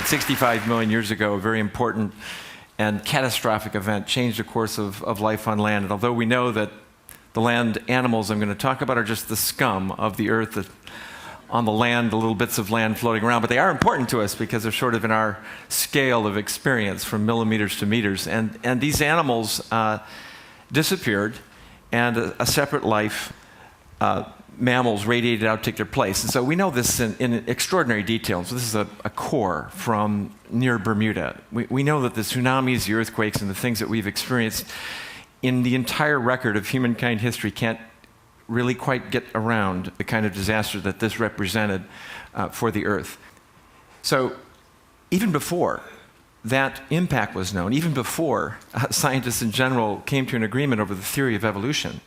65 million years ago, a very important and catastrophic event changed the course of life on land. And although we know that the land animals I'm going to talk about are just the scum of the earth on the land, the little bits of land floating around, but they are important to us because they're sort of in our scale of experience from millimeters to meters. And these animals disappeared, and a separate life, mammals radiated out to take their place. And so we know this in extraordinary detail. So this is a core from near Bermuda. We know that the tsunamis, the earthquakes, and the things that we've experienced in the entire record of humankind history can't really quite get around the kind of disaster that this represented for the Earth. So even before that impact was known, even before scientists in general came to an agreement over the theory of evolution,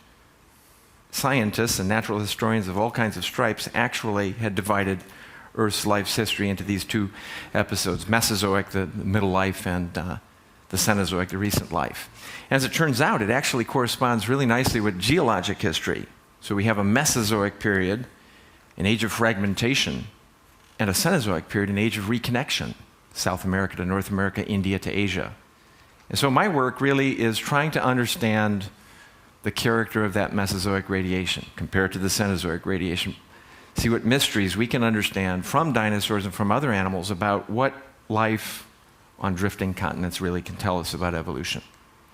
scientists and natural historians of all kinds of stripes actually had divided Earth's life's history into these two episodes: Mesozoic, the middle life, and the Cenozoic, the recent life. As it turns out, it actually corresponds really nicely with geologic history. So we have a Mesozoic period, an age of fragmentation, and a Cenozoic period, an age of reconnection, South America to North America, India to Asia. And so my work really is trying to understand the character of that Mesozoic radiation compared to the Cenozoic radiation. See what mysteries we can understand from dinosaurs and from other animals about what life on drifting continents really can tell us about evolution.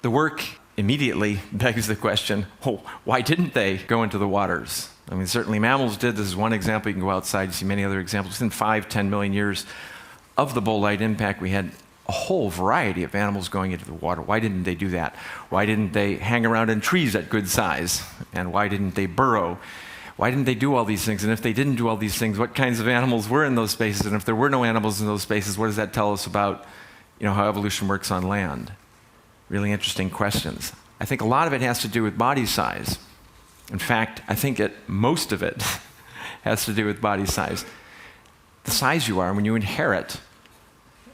The work immediately begs the question, why didn't they go into the waters? I mean, certainly mammals did. This is one example. You can go outside and see many other examples. Within 5-10 million years of the bolide impact, we had a whole variety of animals going into the water. Why didn't they do that? Why didn't they hang around in trees at good size? And why didn't they burrow? Why didn't they do all these things? And if they didn't do all these things, what kinds of animals were in those spaces? And if there were no animals in those spaces, what does that tell us about, how evolution works on land? Really interesting questions. I think a lot of it has to do with body size. In fact, I think most of it has to do with body size. The size you are when you inherit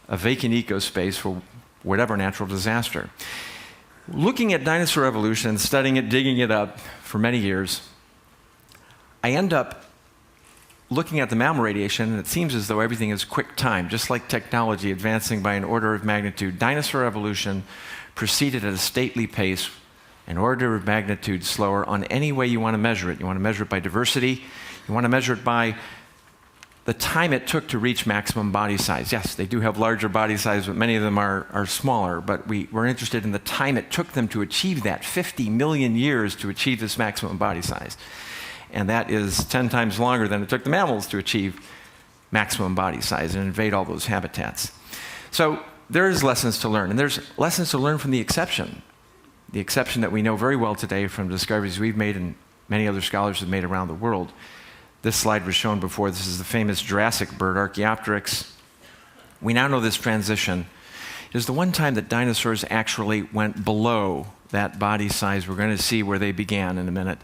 a vacant ecospace for whatever natural disaster. Looking at dinosaur evolution, studying it, digging it up for many years, I end up looking at the mammal radiation, and it seems as though everything is quick time, just like technology advancing by an order of magnitude. Dinosaur evolution proceeded at a stately pace, an order of magnitude slower on any way you want to measure it. You want to measure it by diversity. You want to measure it by the time it took to reach maximum body size. Yes, they do have larger body size, but many of them are smaller. But we're interested in the time it took them to achieve that, 50 million years to achieve this maximum body size. And that is 10 times longer than it took the mammals to achieve maximum body size and invade all those habitats. So there's lessons to learn, and there's lessons to learn from the exception that we know very well today from discoveries we've made and many other scholars have made around the world. This slide was shown before. This is the famous Jurassic bird, Archaeopteryx. We now know this transition is the one time that dinosaurs actually went below that body size. We're going to see where they began in a minute.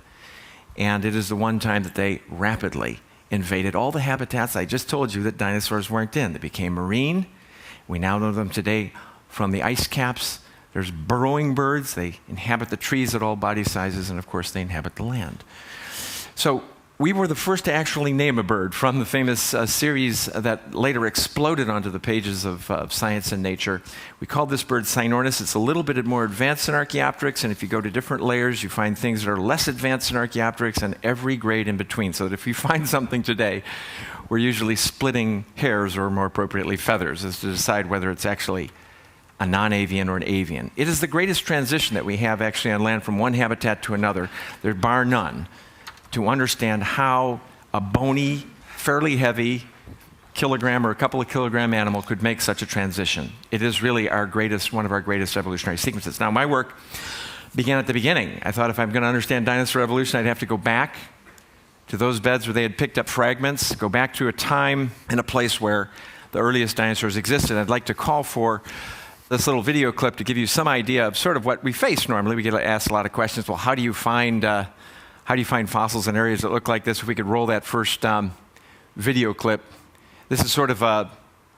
And it is the one time that they rapidly invaded all the habitats I just told you that dinosaurs weren't in. They became marine. We now know them today from the ice caps. There's burrowing birds. They inhabit the trees at all body sizes, and of course, they inhabit the land. So we were the first to actually name a bird from the famous series that later exploded onto the pages of Science and Nature. We called this bird Cynornis. It's a little bit more advanced than Archaeopteryx, and if you go to different layers, you find things that are less advanced than Archaeopteryx and every grade in between. So that if you find something today, we're usually splitting hairs, or more appropriately feathers, as to decide whether it's actually a non-avian or an avian. It is the greatest transition that we have actually on land from one habitat to another, there bar none, to understand how a bony, fairly heavy kilogram or a couple of kilogram animal could make such a transition. It is really one of our greatest evolutionary sequences. Now, my work began at the beginning. I thought if I'm going to understand dinosaur evolution, I'd have to go back to those beds where they had picked up fragments, go back to a time and a place where the earliest dinosaurs existed. I'd like to call for this little video clip to give you some idea of sort of what we face normally. We get asked a lot of questions. Well, how do you find fossils in areas that look like this? If we could roll that first video clip. This is sort of a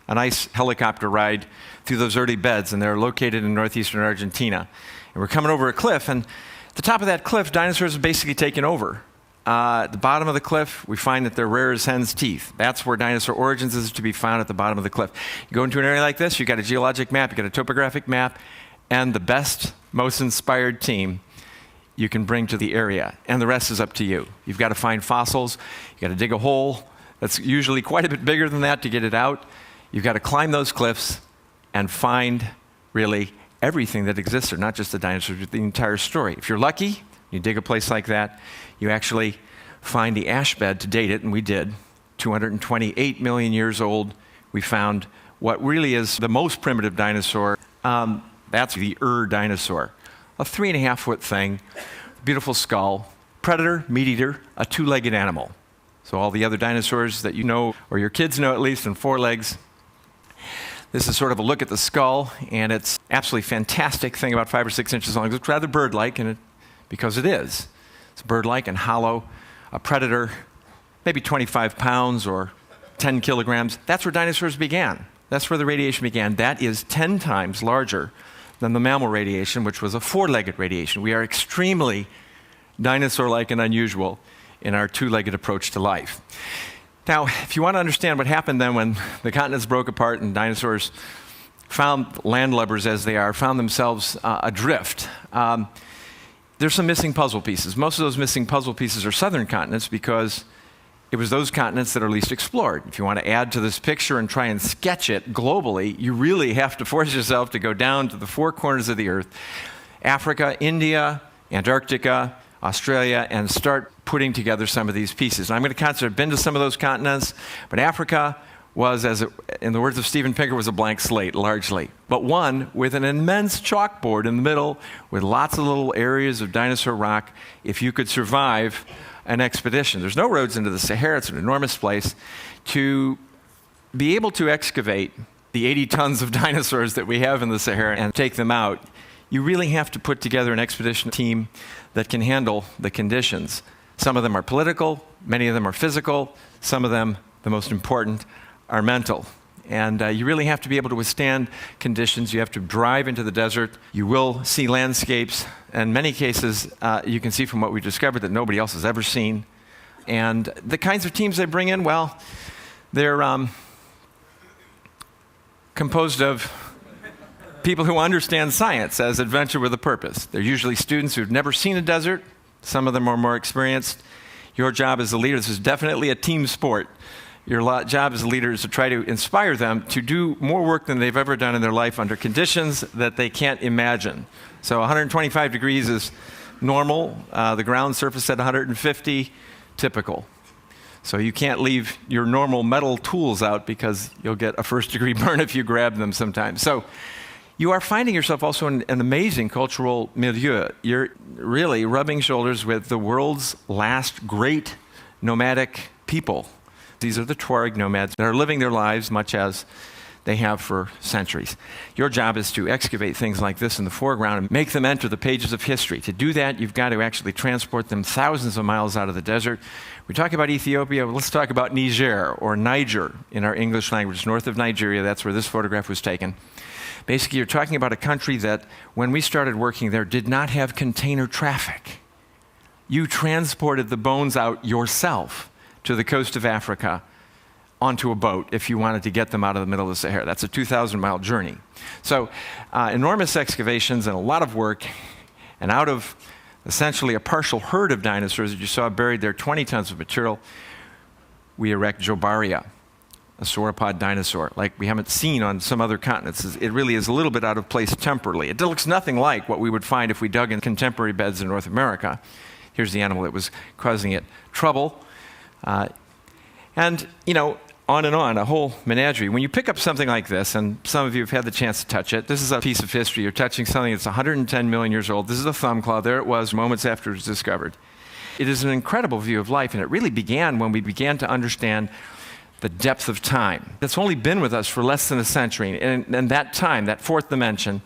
nice helicopter ride through those early beds, and they're located in northeastern Argentina. And we're coming over a cliff, and at the top of that cliff, dinosaurs have basically taken over. at the bottom of the cliff, we find that they're rare as hen's teeth. That's where dinosaur origins is to be found, at the bottom of the cliff. You go into an area like this, you've got a geologic map, you've got a topographic map, and the best, most inspired team you can bring to the area. And the rest is up to you. You've got to find fossils. You've got to dig a hole that's usually quite a bit bigger than that to get it out. You've got to climb those cliffs and find, really, everything that exists there, not just the dinosaurs, but the entire story. If you're lucky, you dig a place like that, you actually find the ash bed to date it, and we did. 228 million years old, we found what really is the most primitive dinosaur. That's the dinosaur, a 3.5-foot thing, beautiful skull, predator, meat eater, a two-legged animal. So all the other dinosaurs that you know, or your kids know at least, on 4 legs. This is sort of a look at the skull, and it's absolutely fantastic thing, about 5 or 6 inches long. It's rather bird-like, because it is. It's bird-like and hollow, a predator, maybe 25 pounds or 10 kilograms. That's where dinosaurs began. That's where the radiation began. That is 10 times larger than the mammal radiation, which was a 4-legged radiation. We are extremely dinosaur-like and unusual in our 2-legged approach to life. Now, if you want to understand what happened then when the continents broke apart and dinosaurs found, landlubbers as they are, found themselves adrift, there's some missing puzzle pieces. Most of those missing puzzle pieces are southern continents because it was those continents that are least explored. If you want to add to this picture and try and sketch it globally, you really have to force yourself to go down to the 4 corners of the earth, Africa, India, Antarctica, Australia, and start putting together some of these pieces. And I'm going to consider, I've been to some of those continents, but Africa was, in the words of Steven Pinker, was a blank slate, largely. But one with an immense chalkboard in the middle with lots of little areas of dinosaur rock, if you could survive an expedition. There's no roads into the Sahara. It's an enormous place. To be able to excavate the 80 tons of dinosaurs that we have in the Sahara and take them out, you really have to put together an expedition team that can handle the conditions. Some of them are political, many of them are physical, some of them, the most important, are mental. And you really have to be able to withstand conditions. You have to drive into the desert. You will see landscapes. In many cases, you can see from what we discovered that nobody else has ever seen. And the kinds of teams they bring in, well, they're composed of people who understand science as adventure with a purpose. They're usually students who've never seen a desert. Some of them are more experienced. Your job as a leader, this is definitely a team sport. Your job as a leader is to try to inspire them to do more work than they've ever done in their life under conditions that they can't imagine. So 125 degrees is normal. The ground surface at 150, typical. So you can't leave your normal metal tools out because you'll get a first-degree burn if you grab them sometimes. So you are finding yourself also in an amazing cultural milieu. You're really rubbing shoulders with the world's last great nomadic people. These are the Tuareg nomads that are living their lives much as they have for centuries. Your job is to excavate things like this in the foreground and make them enter the pages of history. To do that, you've got to actually transport them thousands of miles out of the desert. We talk about Ethiopia, let's talk about Niger, or Niger in our English language, north of Nigeria. That's where this photograph was taken. Basically, you're talking about a country that, when we started working there, did not have container traffic. You transported the bones out yourself to the coast of Africa onto a boat if you wanted to get them out of the middle of the Sahara. That's a 2,000-mile journey. So enormous excavations and a lot of work, and out of essentially a partial herd of dinosaurs that you saw buried there, 20 tons of material, we erect Jobaria, a sauropod dinosaur, like we haven't seen on some other continents. It really is a little bit out of place temporally. It looks nothing like what we would find if we dug in contemporary beds in North America. Here's the animal that was causing it trouble. And, on and on, a whole menagerie. When you pick up something like this, and some of you have had the chance to touch it, this is a piece of history. You're touching something that's 110 million years old. This is a thumb claw. There it was moments after it was discovered. It is an incredible view of life, and it really began when we began to understand the depth of time. It's only been with us for less than a century. And that time, that fourth dimension,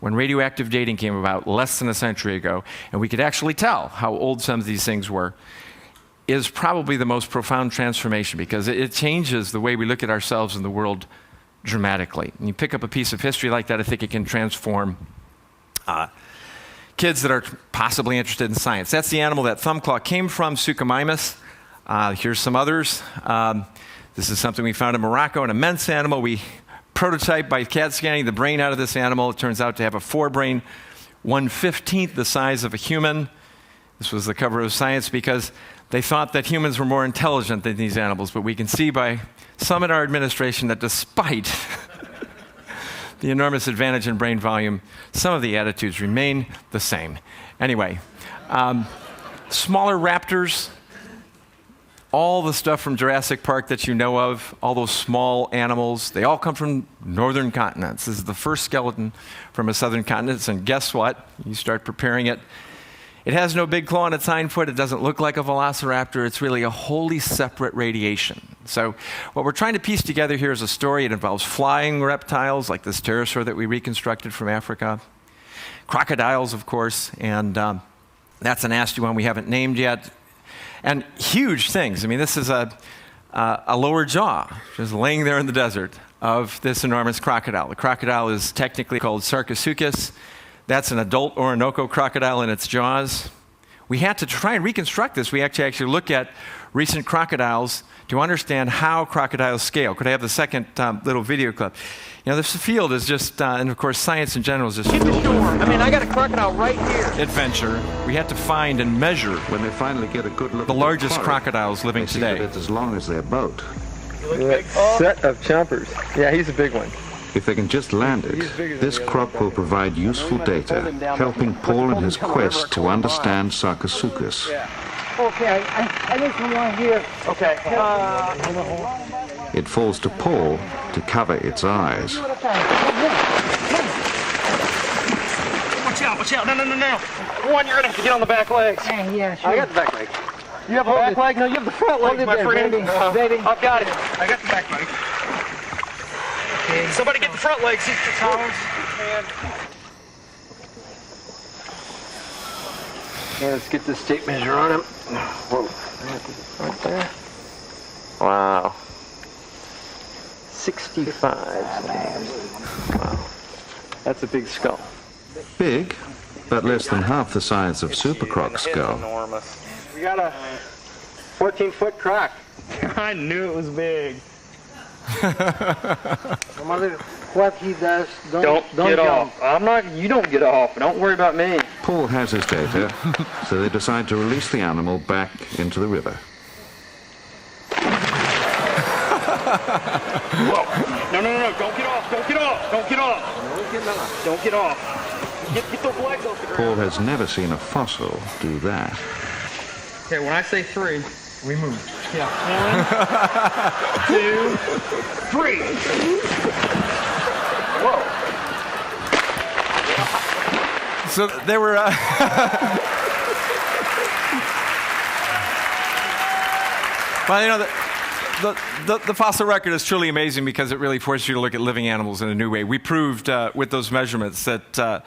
when radioactive dating came about less than a century ago, and we could actually tell how old some of these things were, is probably the most profound transformation, because it changes the way we look at ourselves and the world dramatically. When you pick up a piece of history like that, I think it can transform kids that are possibly interested in science. That's the animal that thumb claw came from, Suchomimus. Here's some others. This is something we found in Morocco, an immense animal. We prototyped by CAT scanning the brain out of this animal. It turns out to have a forebrain, 1/15 the size of a human. This was the cover of Science because they thought that humans were more intelligent than these animals, but we can see by some in our administration that despite the enormous advantage in brain volume, some of the attitudes remain the same. Anyway, smaller raptors, all the stuff from Jurassic Park that you know of, all those small animals, they all come from northern continents. This is the first skeleton from a southern continent, and guess what? You start preparing it. It has no big claw on its hind foot. It doesn't look like a velociraptor. It's really a wholly separate radiation. So what we're trying to piece together here is a story. It involves flying reptiles like this pterosaur that we reconstructed from Africa, crocodiles, of course, and that's a nasty one we haven't named yet. And huge things. I mean, this is a lower jaw just laying there in the desert of this enormous crocodile. The crocodile is technically called Sarcosuchus. That's an adult Orinoco crocodile in its jaws. We had to try and reconstruct this. We actually look at recent crocodiles to understand how crocodiles scale. Could I have the second little video clip? You know, this field is just, and of course science in general is just filled with I mean, I got a crocodile right here. adventure. We had to find and measure When they finally get a good look the at largest quarry, crocodiles living they see today. that it's as long as their boat. Set of chompers. Yeah, he's a big one. If they can just land it, this crop will provide useful data, helping Paul in his quest to understand Sarcosuchus. Okay, I need someone here. Okay. It falls to Paul to cover its eyes. Watch out. No. One, you're going to have to get on the back legs. Yeah, sure. I got the back leg. You have the back leg? No, you have the front leg, my friend. Baby. I've got it. I got the back leg. Okay. Somebody get the front legs. These are towers. Let's get this tape measure on him. Whoa. Right there. Wow. 65 centimeters. Wow. That's a big skull. Big, but less than half the size of Supercroc's skull. Enormous. We got a 14-foot croc. I knew it was big. No matter what he does, don't get jump. off. I'm not. You don't get off. Don't worry about me. Paul has his data, so they decide to release the animal back into the river. Whoa. No. Don't get off. Don't get off. Get those legs off the ground. Paul has never seen a fossil do that. Okay, when I say 3, we move. Yeah. 1, 2, 3. Whoa. So they were. Well, you know, the fossil record is truly amazing because it really forces you to look at living animals in a new way. We proved with those measurements that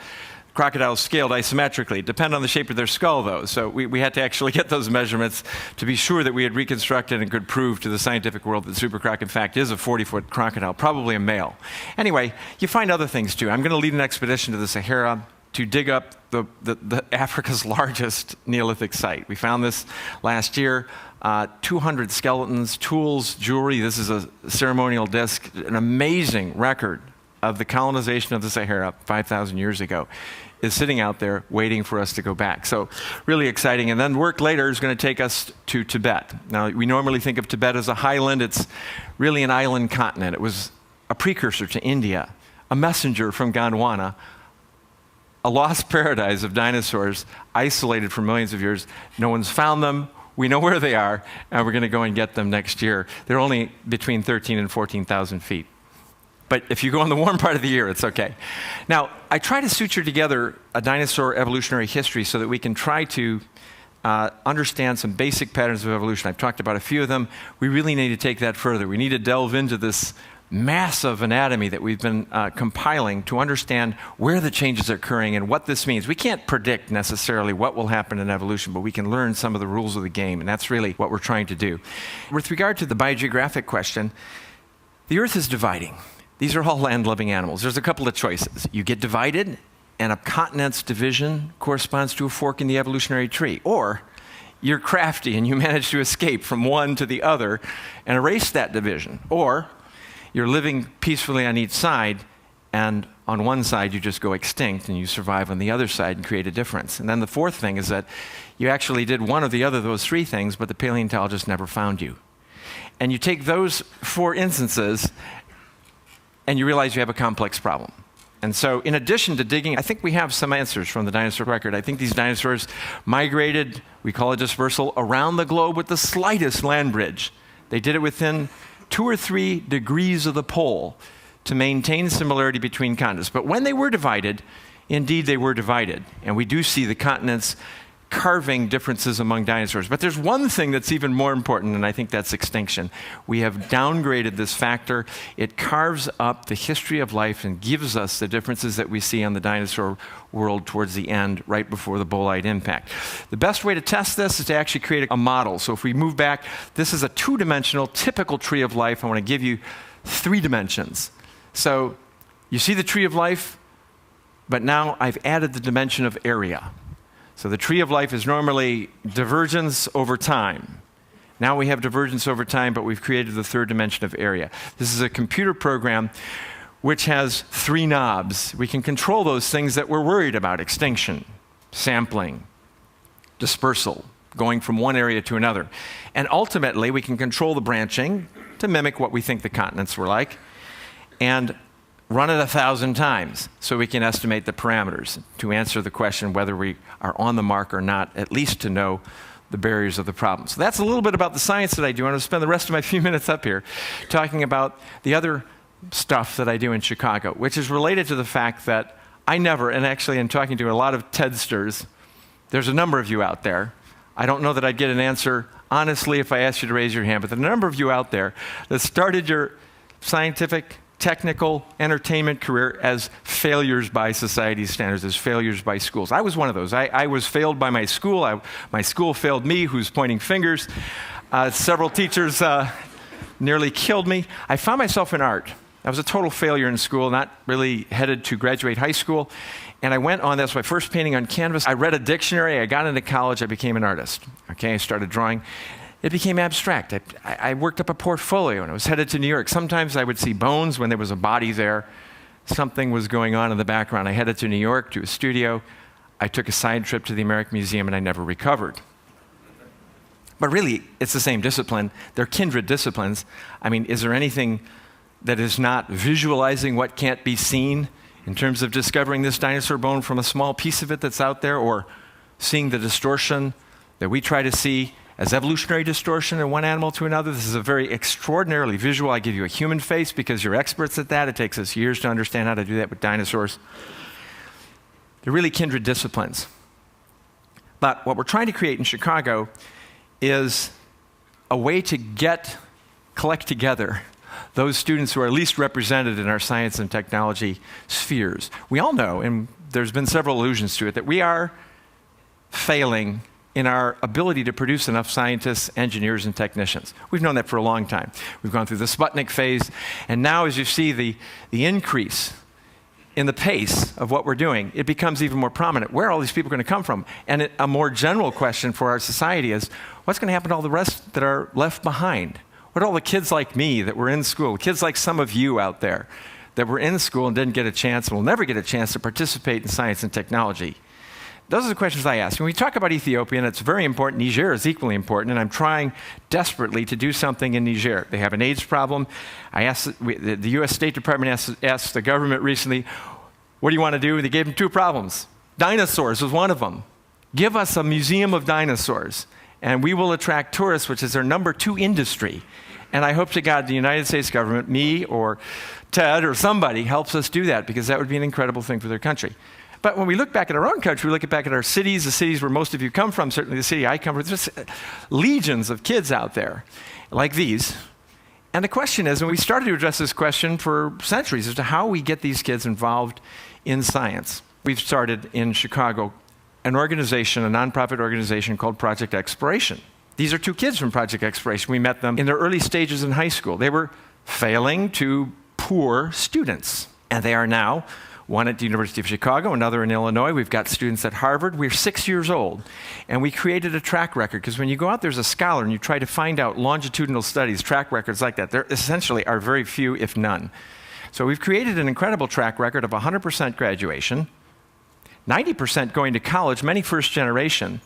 crocodiles scaled isometrically. It depended on the shape of their skull, though. So we had to actually get those measurements to be sure that we had reconstructed and could prove to the scientific world that Supercroc, in fact, is a 40-foot crocodile, probably a male. Anyway, you find other things, too. I'm going to lead an expedition to the Sahara to dig up the Africa's largest Neolithic site. We found this last year. 200 skeletons, tools, jewelry. This is a ceremonial disc, an amazing record of the colonization of the Sahara 5,000 years ago is sitting out there waiting for us to go back. So really exciting. And then work later is going to take us to Tibet. Now, we normally think of Tibet as a highland. It's really an island continent. It was a precursor to India, a messenger from Gondwana, a lost paradise of dinosaurs, isolated for millions of years. No one's found them. We know where they are, and we're going to go and get them next year. They're only between 13 and 14,000 feet. But if you go in the warm part of the year, it's okay. Now, I try to suture together a dinosaur evolutionary history so that we can try to understand some basic patterns of evolution. I've talked about a few of them. We really need to take that further. We need to delve into this massive anatomy that we've been compiling to understand where the changes are occurring and what this means. We can't predict necessarily what will happen in evolution, but we can learn some of the rules of the game, and that's really what we're trying to do. With regard to the biogeographic question, the Earth is dividing. These are all land-loving animals. There's a couple of choices. You get divided, and a continent's division corresponds to a fork in the evolutionary tree. Or you're crafty and you manage to escape from one to the other and erase that division. Or you're living peacefully on each side, and on one side you just go extinct and you survive on the other side and create a difference. And then the fourth thing is that you actually did one or the other of those three things, but the paleontologist never found you. And you take those four instances and you realize you have a complex problem. And so in addition to digging, I think we have some answers from the dinosaur record. I think these dinosaurs migrated, we call it dispersal, around the globe with the slightest land bridge. They did it within 2 or 3 degrees of the pole to maintain similarity between continents. But when they were divided, indeed they were divided. And we do see the continents carving differences among dinosaurs. But there's one thing that's even more important, and I think that's extinction. We have downgraded this factor. It carves up the history of life and gives us the differences that we see on the dinosaur world towards the end, right before the bolide impact. The best way to test this is to actually create a model. So if we move back, this is a 2-dimensional typical tree of life. I want to give you 3 dimensions. So you see the tree of life, but now I've added the dimension of area. So the tree of life is normally divergence over time. Now we have divergence over time, but we've created the 3rd dimension of area. This is a computer program which has 3 knobs. We can control those things that we're worried about: extinction, sampling, dispersal, going from one area to another. And ultimately, we can control the branching to mimic what we think the continents were like, and run it 1,000 times so we can estimate the parameters to answer the question whether we are on the mark or not, at least to know the barriers of the problem. So that's a little bit about the science that I do. I'm going to spend the rest of my few minutes up here talking about the other stuff that I do in Chicago, which is related to the fact that I never, and actually in talking to a lot of TEDsters, there's a number of you out there. I don't know that I'd get an answer honestly if I asked you to raise your hand, but there are a number of you out there that started your scientific, technical, entertainment career as failures by society's standards, as failures by schools. I was one of those. I was failed by my school. My school failed me, who's pointing fingers. Several teachers nearly killed me. I found myself in art. I was a total failure in school, not really headed to graduate high school. And I went on, that's my first painting on canvas. I read a dictionary. I got into college. I became an artist. Okay, I started drawing. It became abstract. I worked up a portfolio, and I was headed to New York. Sometimes I would see bones when there was a body there. Something was going on in the background. I headed to New York to a studio. I took a side trip to the American Museum, and I never recovered. But really, it's the same discipline. They're kindred disciplines. I mean, is there anything that is not visualizing what can't be seen in terms of discovering this dinosaur bone from a small piece of it that's out there, or seeing the distortion that we try to see as evolutionary distortion in one animal to another? This is a very extraordinarily visual. I give you a human face because you're experts at that. It takes us years to understand how to do that with dinosaurs. They're really kindred disciplines. But what we're trying to create in Chicago is a way to collect together those students who are least represented in our science and technology spheres. We all know, and there's been several allusions to it, that we are failing in our ability to produce enough scientists, engineers, and technicians. We've known that for a long time. We've gone through the Sputnik phase, and now as you see the increase in the pace of what we're doing, it becomes even more prominent. Where are all these people going to come from? And a more general question for our society is, what's going to happen to all the rest that are left behind? What are all the kids like me that were in school, kids like some of you out there that were in school and didn't get a chance and will never get a chance to participate in science and technology? Those are the questions I ask. When we talk about Ethiopia, and it's very important, Niger is equally important, and I'm trying desperately to do something in Niger. They have an AIDS problem. The U.S. State Department asked the government recently, what do you want to do? They gave them 2 problems. Dinosaurs was one of them. Give us a museum of dinosaurs, and we will attract tourists, which is their number 2 industry. And I hope to God the United States government, me or Ted or somebody, helps us do that, because that would be an incredible thing for their country. But when we look back at our own country, we look back at our cities, the cities where most of you come from, certainly the city I come from, there's just legions of kids out there like these. And the question is, and we started to address this question for centuries, as to how we get these kids involved in science. We've started in Chicago an organization, a nonprofit organization called Project Exploration. These are 2 kids from Project Exploration. We met them in their early stages in high school. They were failing to poor students, and they are now one at the University of Chicago, another in Illinois. We've got students at Harvard. We're 6 years old, and we created a track record, because when you go out there as a scholar and you try to find out longitudinal studies, track records like that, there essentially are very few, if none. So we've created an incredible track record of 100% graduation, 90% going to college, many first generation,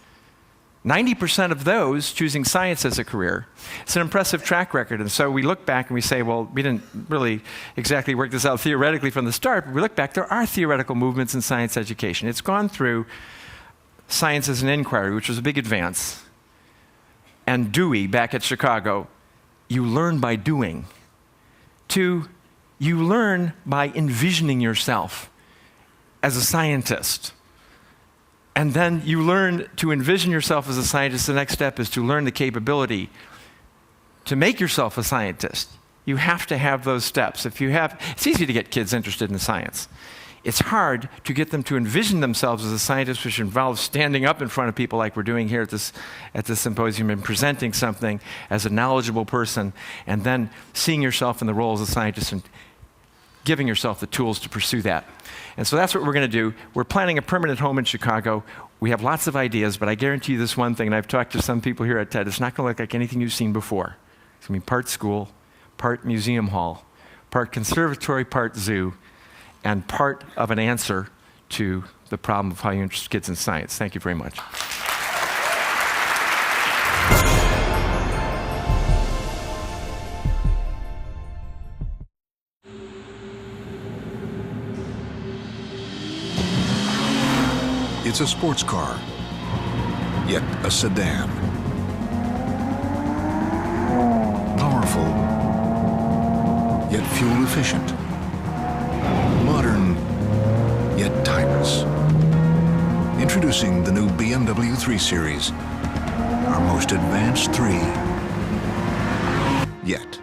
90% of those choosing science as a career. It's an impressive track record. And so we look back and we say, well, we didn't really exactly work this out theoretically from the start, but we look back, there are theoretical movements in science education. It's gone through science as an inquiry, which was a big advance. And Dewey, back at Chicago, you learn by doing. To you learn by envisioning yourself as a scientist. And then you learn to envision yourself as a scientist. The next step is to learn the capability to make yourself a scientist. You have to have those steps. It's easy to get kids interested in science. It's hard to get them to envision themselves as a scientist, which involves standing up in front of people like we're doing here at this symposium and presenting something as a knowledgeable person, and then seeing yourself in the role as a scientist and giving yourself the tools to pursue that. And so that's what we're going to do. We're planning a permanent home in Chicago. We have lots of ideas, but I guarantee you this one thing, and I've talked to some people here at TED, it's not going to look like anything you've seen before. It's going to be part school, part museum hall, part conservatory, part zoo, and part of an answer to the problem of how you interest kids in science. Thank you very much. It's a sports car, yet a sedan. Powerful, yet fuel efficient. Modern, yet timeless. Introducing the new BMW 3 Series, our most advanced 3 yet.